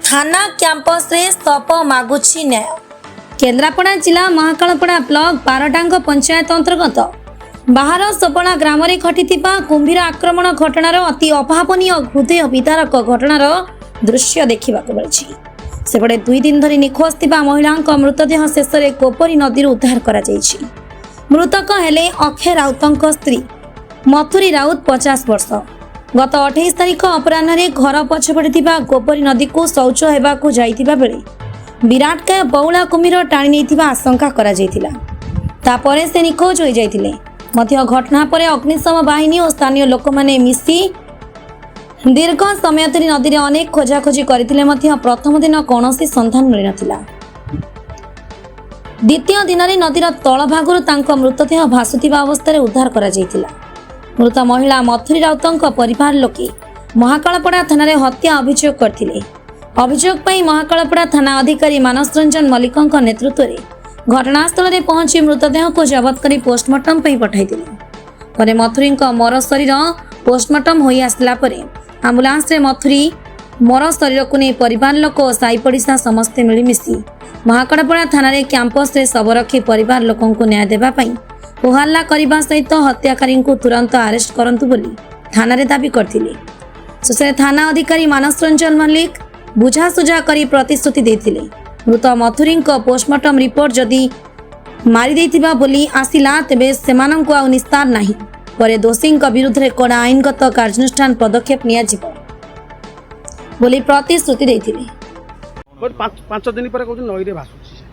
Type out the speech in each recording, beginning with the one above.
थाना कैंपस रे सप मागुछि न्याय। केन्द्रापड़ा जिला महाकालपड़ा ब्लॉक बारटांग पंचायत अंतर्गत बाहर सपड़ा ग्राम में घटिथिबा कुंभीर आक्रमण घटनार अति अभावनीय हृदय विदारक घटनार दृश्य देखा मिली। सेपटे 2 दिन धरी निखोज थिबा महिला मृतदेह शेष में कोपरी नदी उद्धार करा जायछि। मृतक हेले अक्षय राउतଙ୍କ स्त्री मथुरी राउत 50 वर्ष। गत 28 तारिख अपराह्न घर पछपटे थिबा कोपरी नदी को शौच हेबाकू जाइथिबा बेले विराटकाय बौला कुम्भीर टाणी नेइथिबा आशंका करा जायथिला। तापरे से निखोज होई जायथिले। मध्य घटना पर अग्निशम बाहिनी और स्थानीय लोक माने मिसी दीर्घ समय धरी नदी में अनेक खोजाखोजी करथिले मध्य प्रथम दिन कौनसी संधान मिल नथिला। द्वितीय दिन में नदीर तल भागରୁ तांको मृतदेह भासुथिबा अवस्था उद्धार करा जायथिला। मृत महिला मथुरी राउतଙ୍କ परिवार लोके महाकालपड़ा थाना रे हत्या अभियोग करथिले। अभियोग पई महाकालपड़ा थाना अधिकारी मानस रंजन मल्लिकଙ୍କ नेतृत्व रे घटनास्थल में पहुंची मृतदेह को जबत कर पोस्टमार्टम पठाई। पर मथुरी मर शरीर पोस्टमार्टम हो आसला आंबुलांस रे मथुरी मर शरीर को नहीं परिवार लोक और साई पड़िशा समस्ते मिलमिशि महाकालपड़ा थाना रे कैंपस रे शव रखी परिवार लोकों को न्याय देबा पई होहल्ला करने सहित हत्याकारी को तुरंत अरेस्ट करंतु बोली थाना रे दाबी करथिले। शेषे थाना अधिकारी मानस रंजन मल्लिक बुझासुझा करी प्रतिश्रुति देथिले। मृत मथुरी पोस्टमार्टम रिपोर्ट जदि मारी देथिबा बोली आसिला तेबे सेमानंकु आ निस्तार नाही। पर दोषी विरुद्ध में कड़ा आईनगत कार्यानुष्ठान पदक्षेप निया जिवो बोली प्रतिश्रुति देथिले। 5 दिन पर कहते नई भाषुची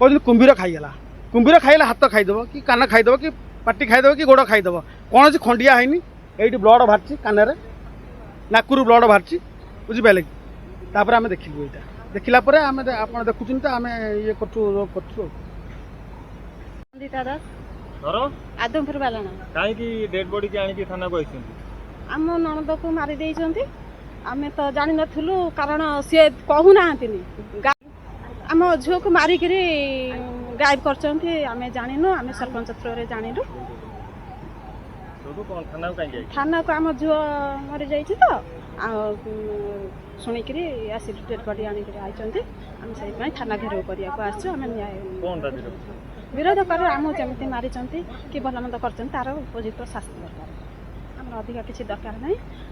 कहते कुंभीर खाईगला। कुंभीर खाइला हाथ खाईदेव कि कान खाईदेव कि पाटी खाईदेव कि गोड़ खाईदेव कौन से खंडिया है ये ब्लड बाहर कान नाकुर ब्लड बाहर बुझिपारे कि तापर आम देखलु यहाँ देखला आम आप देखुन तो आम ये कर आदमपुर बालाना कहीं डेड बॉडी के आनी थाना को आम नणद को मारी देइछंती। आमे तो जानि नथुलु कारण से कहूना आम झील को मारिक गायब करछंती आमे जानिनु। आमे सरपंच थ्रो जानिलु थाना को आम झील मरी जाइछि तो शुणिक आसिलु डेड बॉडी आनिक आइछंती। आम से थाना घेराव करिया को आछो। आमे न्याय विरोध कर आम जमी मारी कि भल मंद कर तार उपयुक्त शास्ति दरकार। आम अधिका किसी दरकार ना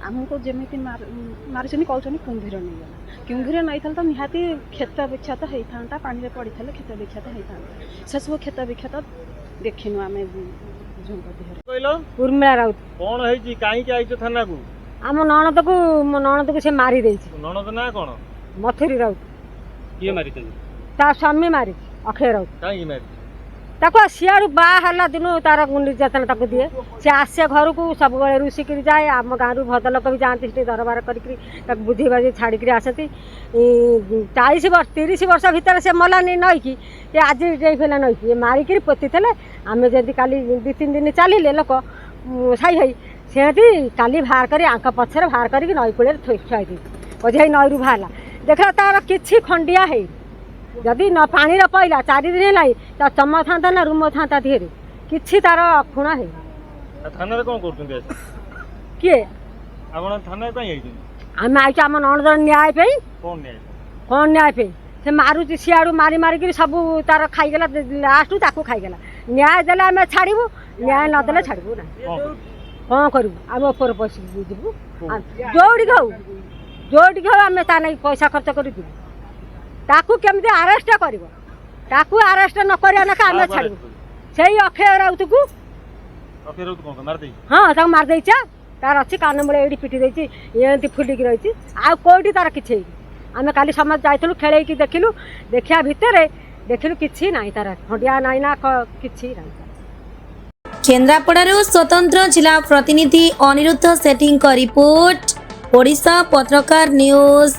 आमको जमी मारी कहते कुंभीर नहीं कुंभीर नहीं तो निहाती क्षत विक्षत होता था पानी पड़ी थे क्षत विक्षत होता से सब क्षत विक्षत देखिनु आम उर्मिला राउत कौन है कहीं थाना को आम नणद को से मारी नणद ना कौन मथुरी राउत किए मारी स्वामी मारी अक्षय राउत कहीं मारी सियाड़ू बाहर दिन तार निर्यातना दिए सी आसे घर को सब रुषिक जाए आम गाँव भद लोक भी जाती दरबार कर बुद्धि बाजी छाड़ी आसती 40 वर्ष 30 वर्ष भितर से मलानी नईकि आज डेला नईकि ये मारिक पोती थे आम जमी का 2-3 दिन चलिए लोक साई हाई सेमती काली बाहर कर आंक पछर बाहर कर नई कूल थुआई ओझे नईरू बाहर देख तार कि खंडिया है जदि न पानी पईला 4 दिन है तो चम था ना रूम था धीरे कि तार खुणा है थाना रे कोन करथुन किए आपण थाना कहीं आइछन आम आई आम नणद न्याय पे कौन न्याय पे से मारुची सियाड़ू मारी मारिक सब तार खाईगला लास्ट ताकू खाईगला न्याय देले आम छाड़ू न्याय नदेले छाड़ू ना कौन करूँ आम ऊपर पैसा जीवु जोड़ी खाऊ आम ता नहीं पैसा खर्च कर ताकू केमती अरेस्ट करिवो ताकू अरेस्ट न करिया ना आमे छाड़ू सेही अक्षय राउत को कोन मार देई हां ताक मार देइचा तार अछि कान मुळे एडी पिटी देइची एंती फुली की रहिची आ कोठी तार किछि आमे काली समाज जाइतलु खेळै की देखिलु देखिया भितरे देखिलु किछि नाही तार हडिया नाही ना किछि नाही। केन्द्रापड़ारू स्वतंत्र जिला प्रतिनिधि अनिरुद्ध सेठी रिपोर्ट ओडिशा पत्रकार न्यूज।